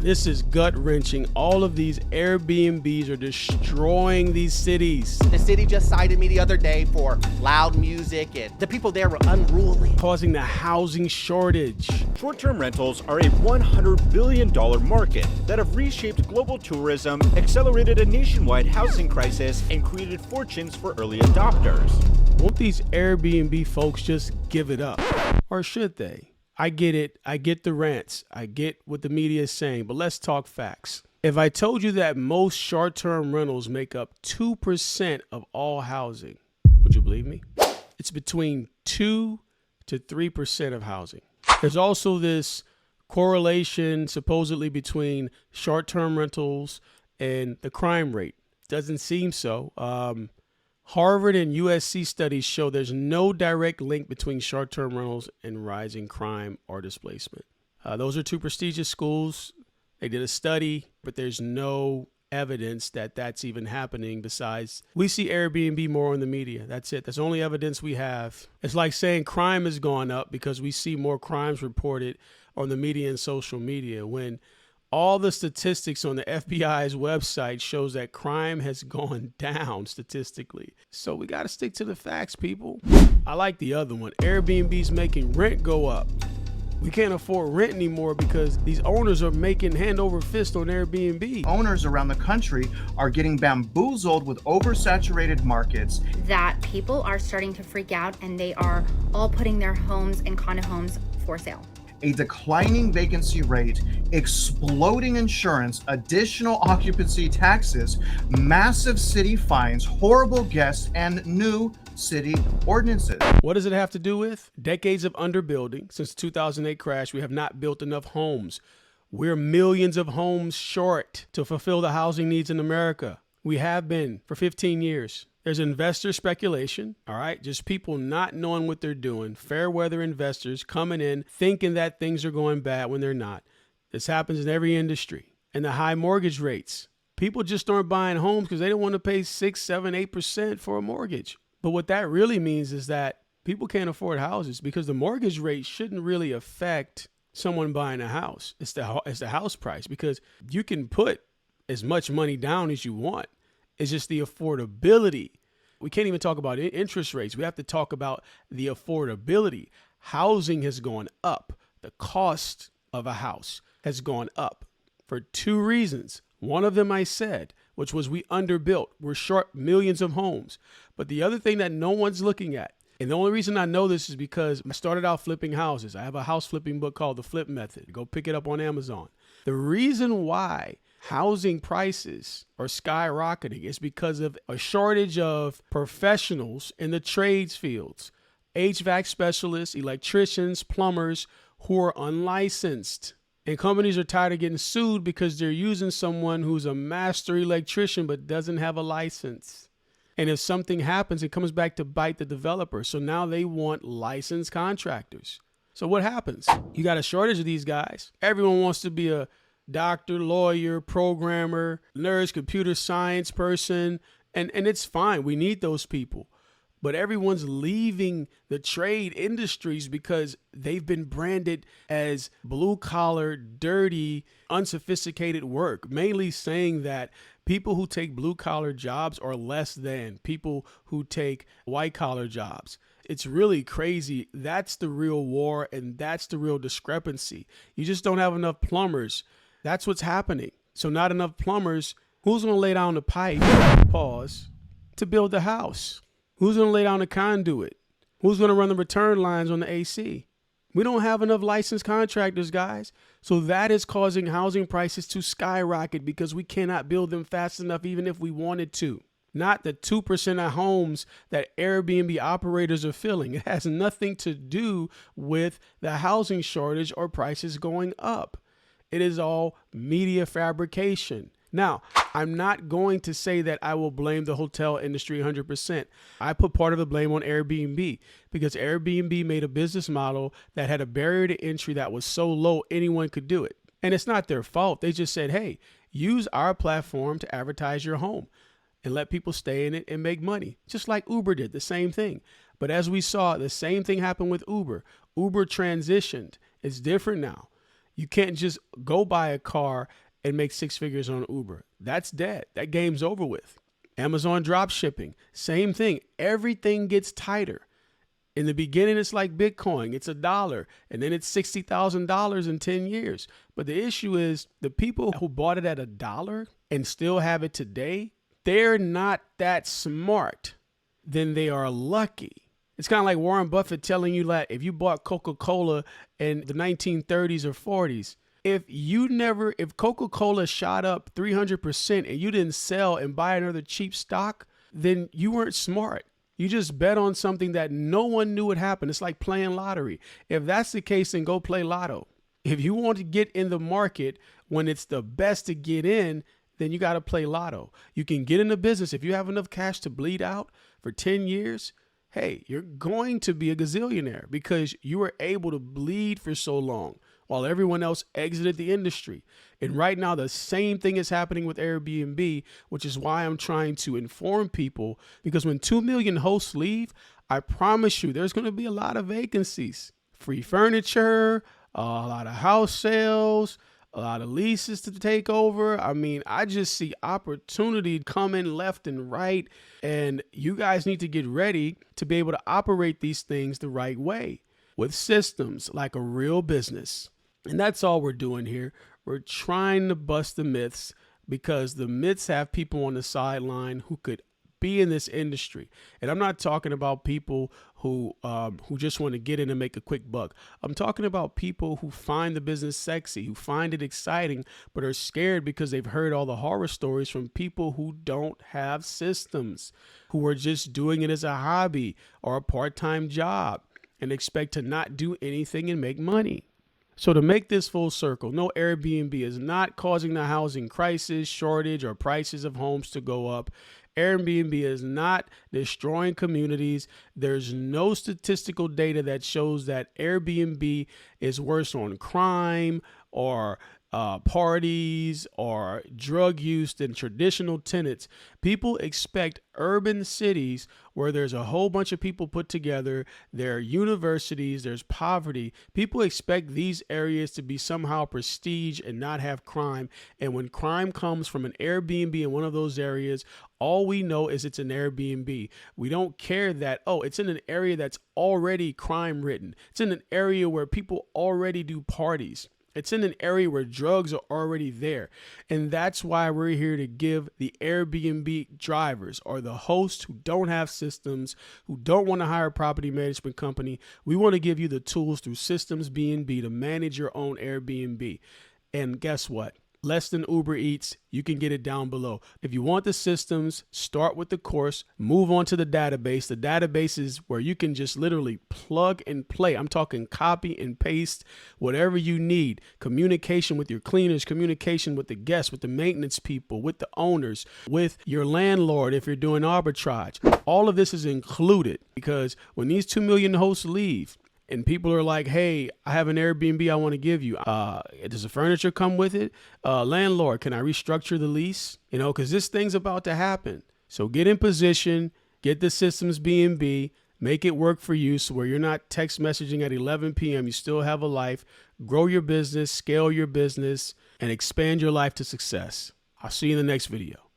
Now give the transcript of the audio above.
This is gut-wrenching. All of these Airbnbs are destroying these cities. The city just cited me the other day for loud music, and the people there were unruly, causing the housing shortage. Short-term rentals are a $100 billion market that have reshaped global tourism, accelerated a nationwide housing crisis, and created fortunes for early adopters. Won't these Airbnb folks just give it up? Or should they? I get it. I get the rants. I get what the media is saying, but let's talk facts. If I told you that most short-term rentals make up 2% of all housing, would you believe me? It's between 2 to 3% of housing. There's also this correlation supposedly between short-term rentals and the crime rate. Doesn't seem so. Harvard and USC studies show there's no direct link between short-term rentals and rising crime or displacement. Those are two prestigious schools. They did a study, but there's no evidence that that's even happening. Besides, we see Airbnb more in the media. That's it. That's the only evidence we have. It's like saying crime has gone up because we see more crimes reported on the media and social media, when all the statistics on the FBI's website shows that crime has gone down statistically. So we got to stick to the facts, people. I like the other one. Airbnb's making rent go up. We can't afford rent anymore because these owners are making hand over fist on Airbnb. Owners around the country are getting bamboozled with oversaturated markets. That people are starting to freak out and they are all putting their homes and condo homes for sale. A declining vacancy rate, exploding insurance, additional occupancy taxes, massive city fines, horrible guests, and new city ordinances. What does it have to do with? Decades of underbuilding. Since the 2008 crash, we have not built enough homes. We're millions of homes short to fulfill the housing needs in America. We have been for 15 years. There's investor speculation, all right? Just people not knowing what they're doing. Fair weather investors coming in, thinking that things are going bad when they're not. This happens in every industry. And the high mortgage rates. People just aren't buying homes because they don't want to pay 6, 7, 8% for a mortgage. But what that really means is that people can't afford houses because the mortgage rate shouldn't really affect someone buying a house. It's the house price, because you can put as much money down as you want. It's just the affordability. We can't even talk about interest rates. We have to talk about the affordability. Housing has gone up. The cost of a house has gone up for two reasons. One of them I said, which was we underbuilt. We're short millions of homes. But the other thing that no one's looking at, and the only reason I know this is because I started out flipping houses. I have a house flipping book called The Flip Method. Go pick it up on Amazon. The reason why housing prices are skyrocketing is because of a shortage of professionals in the trades fields, HVAC specialists, electricians, plumbers who are unlicensed. And companies are tired of getting sued because they're using someone who's a master electrician but doesn't have a license. And if something happens, it comes back to bite the developer. So now they want licensed contractors. So what happens? You got a shortage of these guys. Everyone wants to be a doctor, lawyer, programmer, nurse, computer science person, and it's fine. We need those people. But everyone's leaving the trade industries because they've been branded as blue-collar, dirty, unsophisticated work, mainly saying that people who take blue-collar jobs are less than people who take white-collar jobs. It's really crazy. That's the real war, and that's the real discrepancy. You just don't have enough plumbers. That's what's happening. So not enough plumbers. Who's going to lay down the pipe, to build the house? Who's going to lay down the conduit? Who's going to run the return lines on the AC? We don't have enough licensed contractors, guys. So that is causing housing prices to skyrocket because we cannot build them fast enough even if we wanted to. Not the 2% of homes that Airbnb operators are filling. It has nothing to do with the housing shortage or prices going up. It is all media fabrication. Now, I'm not going to say that I will blame the hotel industry 100%. I put part of the blame on Airbnb because Airbnb made a business model that had a barrier to entry that was so low anyone could do it. And it's not their fault. They just said, hey, use our platform to advertise your home and let people stay in it and make money. Just like Uber did, the same thing. But as we saw, the same thing happened with Uber. Uber transitioned. It's different now. You can't just go buy a car and make 6 figures on Uber. That's dead. That game's over with. Amazon drop shipping, same thing. Everything gets tighter. In the beginning, it's like Bitcoin. It's $1, and then it's $60,000 in 10 years. But the issue is the people who bought it at $1 and still have it today, they're not that smart. Then they are lucky. It's kind of like Warren Buffett telling you that if you bought Coca-Cola in the 1930s or 40s, if Coca-Cola shot up 300% and you didn't sell and buy another cheap stock, then you weren't smart. You just bet on something that no one knew would happen. It's like playing lottery. If that's the case, then go play lotto. If you want to get in the market when it's the best to get in, then you got to play lotto. You can get into business. If you have enough cash to bleed out for 10 years, hey, you're going to be a gazillionaire because you were able to bleed for so long while everyone else exited the industry. And right now, the same thing is happening with Airbnb, which is why I'm trying to inform people, because when 2 million hosts leave, I promise you there's going to be a lot of vacancies. Free furniture, a lot of house sales, a lot of leases to take over. I mean, I just see opportunity coming left and right, and you guys need to get ready to be able to operate these things the right way with systems like a real business. And that's all we're doing here. We're trying to bust the myths because the myths have people on the sideline who could be in this industry. And I'm not talking about people who just want to get in and make a quick buck. I'm talking about people who find the business sexy, who find it exciting, but are scared because they've heard all the horror stories from people who don't have systems, who are just doing it as a hobby or a part-time job and expect to not do anything and make money. So to make this full circle, no, Airbnb is not causing the housing crisis, shortage, or prices of homes to go up. Airbnb is not destroying communities. There's no statistical data that shows that Airbnb is worse on crime or parties or drug use than traditional tenants. People expect urban cities where there's a whole bunch of people put together, there are universities, there's poverty. People expect these areas to be somehow prestige and not have crime. And when crime comes from an Airbnb in one of those areas, all we know is it's an Airbnb. We don't care that, oh, it's in an area that's already crime ridden. It's in an area where people already do parties. It's in an area where drugs are already there. And that's why we're here to give the Airbnb drivers or the hosts who don't have systems, who don't want to hire a property management company. We want to give you the tools through Systems B&B to manage your own Airbnb. And guess what? Less than Uber Eats, you can get it down below. If you want the systems, start with the course, move on to the database. The database is where you can just literally plug and play. I'm talking copy and paste, whatever you need. Communication with your cleaners, communication with the guests, with the maintenance people, with the owners, with your landlord if you're doing arbitrage. All of this is included because when these 2 million hosts leave, and people are like, hey, I have an Airbnb I want to give you. Does the furniture come with it? Landlord, can I restructure the lease? Because this thing's about to happen. So get in position, get the Systems B&B, make it work for you so where you're not text messaging at 11 p.m. You still have a life. Grow your business, scale your business, and expand your life to success. I'll see you in the next video.